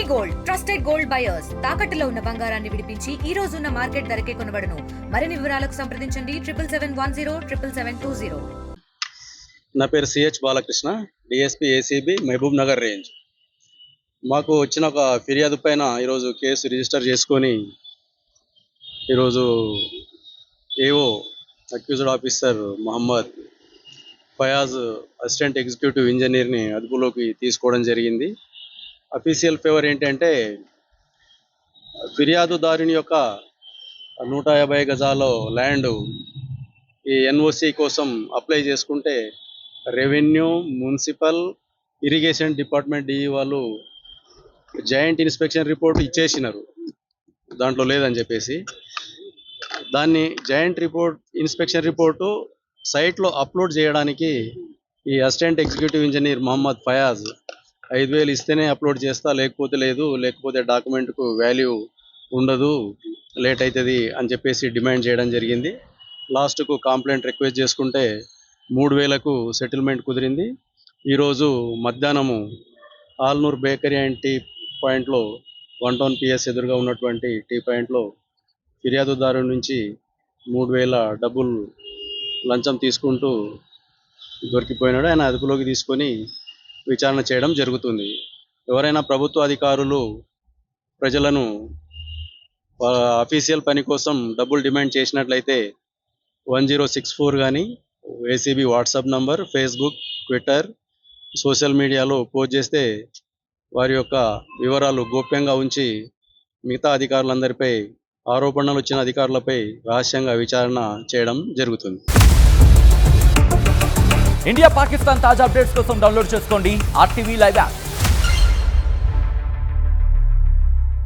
Gold trusted gold buyers తాకట్టులో ఉన్న బంగారాన్ని విడిపించి ఈ రోజు ఉన్న మార్కెట్ ధరకే కొనబడును. మరిన్ని వివరాలకు సంప్రదించండి 7771077720. నా పేరు CH Balakrishna, DSP ACB Mahabubnagar range. మాకు వచ్చిన ఒక ఫిర్యాదు పైన ఈరోజు కేసు రిజిస్టర్ చేసుకొని ఈరోజు AO accused officer Mohammed Fayaz assistant executive ఇంజనీర్ని అదుపులోకి తీసుకోవడం జరిగింది. అఫీషియల్ ఫేవర్ ఏంటంటే ఫిర్యాదుదారుని యొక్క 150 గజాల ల్యాండ్ ఈ ఎన్ఓసి కోసం అప్లై చేసుకుంటే revenue, municipal, irrigation department DE వాళ్ళు జాయింట్ ఇన్స్పెక్షన్ రిపోర్ట్ ఇచ్చేసినారు, దాంట్లో లేదని చెప్పేసి. దాన్ని జాయింట్ ఇన్స్పెక్షన్ రిపోర్టు సైట్లో అప్లోడ్ చేయడానికి ఈ assistant executive engineer Mohammed Fayaz 5,000 ఇస్తేనే అప్లోడ్ చేస్తా, లేకపోతే లేదు, లేకపోతే డాక్యుమెంట్కు వాల్యూ ఉండదు, లేట్ అవుతుంది అని చెప్పేసి డిమాండ్ చేయడం జరిగింది. లాస్ట్కు కంప్లైంట్ రిక్వెస్ట్ చేసుకుంటే 3,000కు సెటిల్మెంట్ కుదిరింది. ఈరోజు మధ్యాహ్నము ఆల్నూర్ బేకరీ అండ్ టీ పాయింట్లో 1 PS ఎదురుగా ఉన్నటువంటి టీ పాయింట్లో ఫిర్యాదుదారు నుంచి 3,000 డబ్బులు లంచం తీసుకుంటూ దొరికిపోయినాడు. ఆయన అదుపులోకి తీసుకొని విచారణ చేయడం జరుగుతుంది. ఎవరైనా ప్రభుత్వ అధికారులు ప్రజలను అఫీషియల్ పని కోసం డబ్బులు డిమాండ్ చేసినట్లయితే 1064 కానీ ACB WhatsApp number, Facebook, Twitter, social మీడియాలో పోస్ట్ చేస్తే వారి యొక్క వివరాలు గోప్యంగా ఉంచి మిగతా అధికారులందరిపై, ఆరోపణలు వచ్చిన అధికారులపై రహస్యంగా విచారణ చేయడం జరుగుతుంది. ఇండియా పాకిస్తాన్ తాజా అప్డేట్స్ కోసం డౌన్లోడ్ చేసుకోండి RTV లైవ్ యాప్.